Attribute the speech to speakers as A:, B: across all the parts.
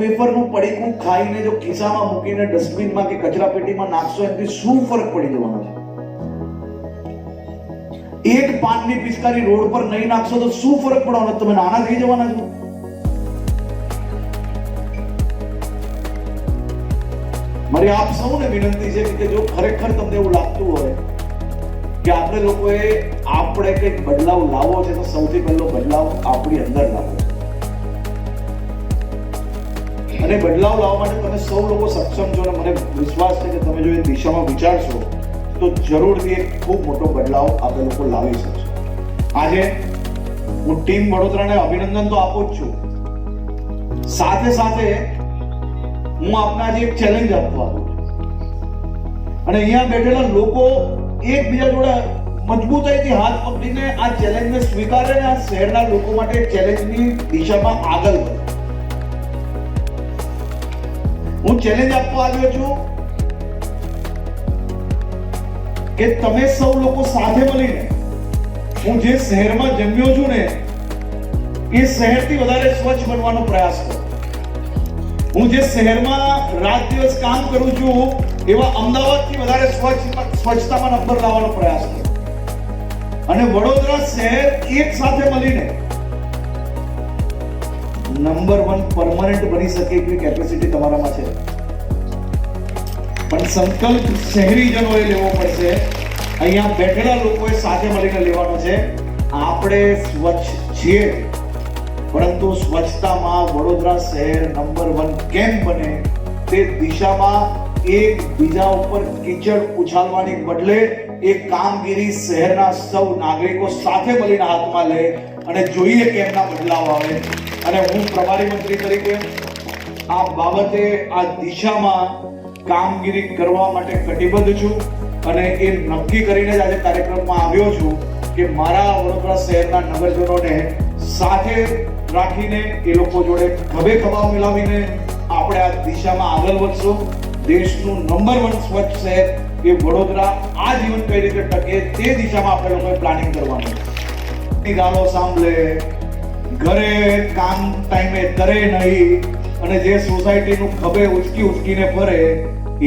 A: વેફરનું પડીકું ખાઈને જો ખિસ્સામાં મૂકીને ડસ્ટબિનમાં કે કચરા પેટીમાં નાખશો એનાથી શું ફરક પડી જવાનો છે? એક પાનની પિચકારી રોડ પર નહીં નાખશો તો શું ફરક પડવાનો? તમે નાના થઈ જવાના છો. મારી આપ સૌને વિનંતી છે કે જો ખરેખર તમને એવું લાગતું હોય કે આપણે લોકોએ કંઈક બદલાવ લાવવો છે તો સૌથી પહેલો બદલાવ આપણી અંદર લાવવો છે. અને બદલાવ લાવવા માટે તમે સૌ લોકો સક્ષમ છો અને મને વિશ્વાસ છે કે તમે જો એ દિશામાં વિચારશો તો જરૂરથી એક ખૂબ મોટો બદલાવ આપણે લોકો લાવી શકશો. આજે હું ટીમ વડોદરાને અભિનંદન તો આપું જ છું, સાથે સાથે હું આપને આજે એક ચેલેન્જ આપવા માંગુ છું. અને અહીંયા બેઠેલા લોકો એકબીજા જોડે મજબૂતાઈથી હાથ પકડીને આ ચેલેન્જને સ્વીકારે અને આ શહેરના લોકો માટે ચેલેન્જની દિશામાં આગળ વધે. હું ચેલેન્જ આપવા આવ્યો છું કે તમે સૌ લોકો સાથે મળીને હું જે શહેરમાં જન્મ્યો છું ને એ શહેરથી વધારે સ્વચ્છ બનવાનો પ્રયાસ કરો. હું જે શહેરમાં રાત દિવસ કામ કરું છું એવા અમદાવાદથી વધારે સ્વચ્છતામાં નંબર લાવવાનો પ્રયાસ કરો. અને વડોદરા શહેર એક સાથે મળીને નંબર 1 પરમાનન્ટ બની શકે એટલી કેપેસિટી તમારામાં છે. પણ સંકલ્પ શહેરીજનોએ લેવો પડશે, અહીંયા બેઠેલા લોકોએ સાથે મળીને લેવાનો છે. આપણે સ્વચ્છ છીએ, પરંતુ સ્વચ્છતામાં વડોદરા શહેર નંબર 1 કેમ બને તે દિશામાં એક બીજા ઉપર કીચડ ઉછાળવાની બદલે એ કામગીરી શહેરના સૌ નાગરિકો સાથે મળીને હાથમાં લે અને જોઈએ કેમના બદલાવ આવે. અને હું પ્રભારી મંત્રી તરીકે આ બાબતે આ દિશામાં કામગીરી કરવા માટે કટિબદ્ધ છું અને એ નક્કી કરીને જ આજે કાર્યક્રમમાં આવ્યો છું કે મારા વડોદરા શહેરના નગરજનોને સાથે રાખીને એ લોકો જોડે ખભે ખભા મિલાવીને આપણે આ દિશામાં આગળ વધશું. દેશનું નંબર 1 સ્વચ્છ શહેર એ વડોદરા આ જીવન કઈ રીતે ટકે તે દિશામાં આપણે લોકોએ પ્લાનિંગ કરવાનું. ગાળો સાંભળે, ઘરે કામ ટાઈમે કરે નહીં અને જે સોસાયટીનું ખભે ઉચકીને ફરે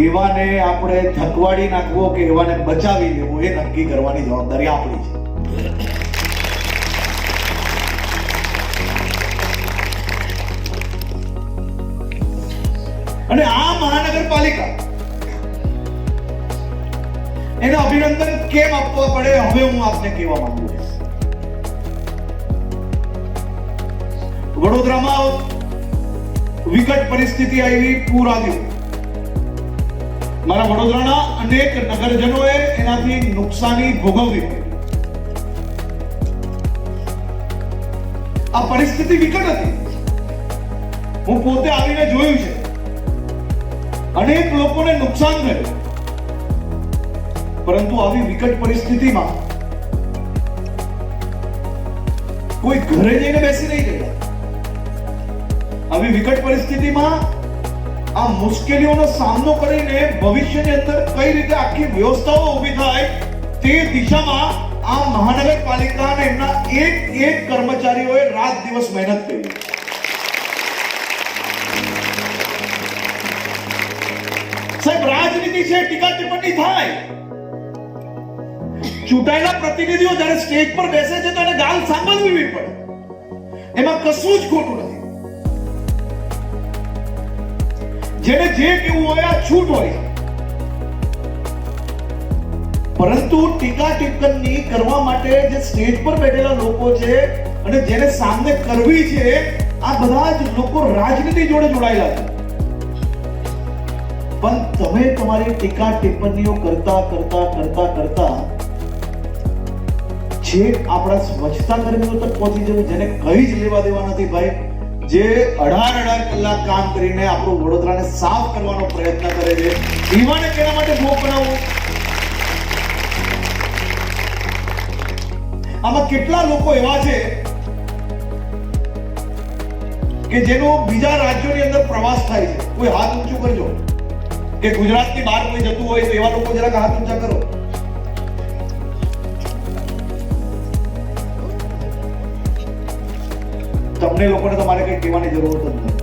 A: એવાને આપણે થકવાડી નાખવો કે એવાને બચાવી લેવો એ નક્કી કરવાની જવાબદારી આપણી છે. અને આ મહાનગરપાલિકા એને અભિનંદન કેમ આપવા પડે હવે હું આપને કહેવા માંગુ છું. વડોદરામાં વિકટ પરિસ્થિતિ આવી, પૂર આવ્યું. મારા વડોદરાના અનેક નગરજનોએ એનાથી નુકસાની ભોગવવી. આ પરિસ્થિતિ વિકટ હતી, હું પોતે આવીને જોયું છે. અનેક લોકોને નુકસાન થયું, પરંતુ આવી વિકટ પરિસ્થિતિમાં કોઈ ઘરે જઈને બેસી નહીં ગયા. આવી વિકટ પરિસ્થિતિમાં આ મુશ્કેલીઓનો સામનો કરીને ભવિષ્યની અંદર કઈ રીતે આખી વ્યવસ્થાઓ ઊભી થાય તે દિશામાં આ મહાનગરપાલિકા અને એમના એક કર્મચારીઓએ રાત દિવસ મહેનત કરી. સાહેબ, રાજનીતિ છે, ટીકા ટિપ્પણી થાય. ચૂંટાયેલા પ્રતિનિધિઓ જ્યારે સ્ટેજ પર બેસે છે તો એને ગાલ સાંભળવી પડે, એમાં કશું જ ખોટું નથી. જેને જે કેવું હોય આ છૂટ હોય, પરંતુ ટીકા ટિપ્પણી કરવા માટે જે સ્ટેજ પર બેઠેલા લોકો છે અને જેને સામને કરવી છે આ બધા જ લોકો રાજનીતિ જોડે જોડાયેલા છે. પણ તમે તમારી ટીકા ટિપ્પણીઓ કરતા જે આપણા સ્વચ્છતા કર્મીઓ તક પહોંચી જવું, જેને કઈ જ લેવા દેવા નથી ભાઈ, જે 18 કલાક કામ કરીને આપણું વડોદરાને સાફ કરવાનો પ્રયત્ન કરે છે, એવાને કેના માટે ભોગ બનાવવો? આમાં કેટલા લોકો એવા છે કે જેનો બીજા રાજ્યોની અંદર પ્રવાસ થાય છે? કોઈ હાથ ઊંચું કરજો કે ગુજરાતની બહાર કોઈ જતું હોય તો એવા લોકો જરાક હાથ ઊંચા કરો. તમને લોકોને તમારે કઈ કહેવાની જરૂર જ નથી.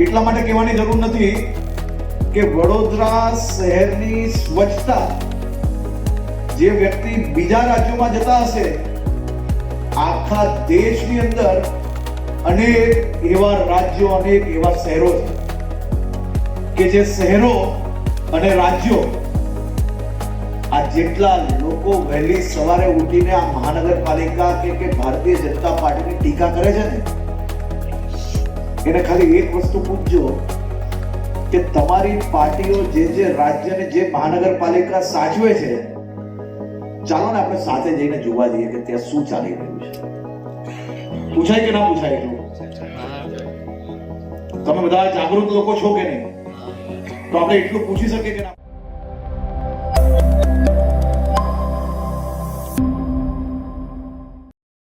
A: એટલા માટે કહેવાની જરૂર નથી કે વડોદરા શહેરની સ્વચ્છતા જે વ્યક્તિ બીજા રાજ્યોમાં જતા હશે, આખા દેશની અંદર અનેક એવા રાજ્યો, અનેક એવા શહેરો છે કે જે શહેરો અને રાજ્યો આ જેટલા લોકો વહેલી સવારે ઉઠીને આ મહાનગરપાલિકા કે ભારતીય જનતા પાર્ટીની ટીકા કરે છે ને, એને ખાલી એક વસ્તુ પૂછજો કે તમારી પાર્ટીઓ જે રાજ્યને જે મહાનગરપાલિકા સાચવે છે, ચાલો ને આપણે સાથે જઈને જોવા જઈએ કે ત્યાં શું ચાલી રહ્યું છે. પૂછાય કે ના પૂછાય? એટલું તમે બધા જાગૃત લોકો છો કે નહીં? તો આપણે એટલું પૂછી શકીએ કે ના?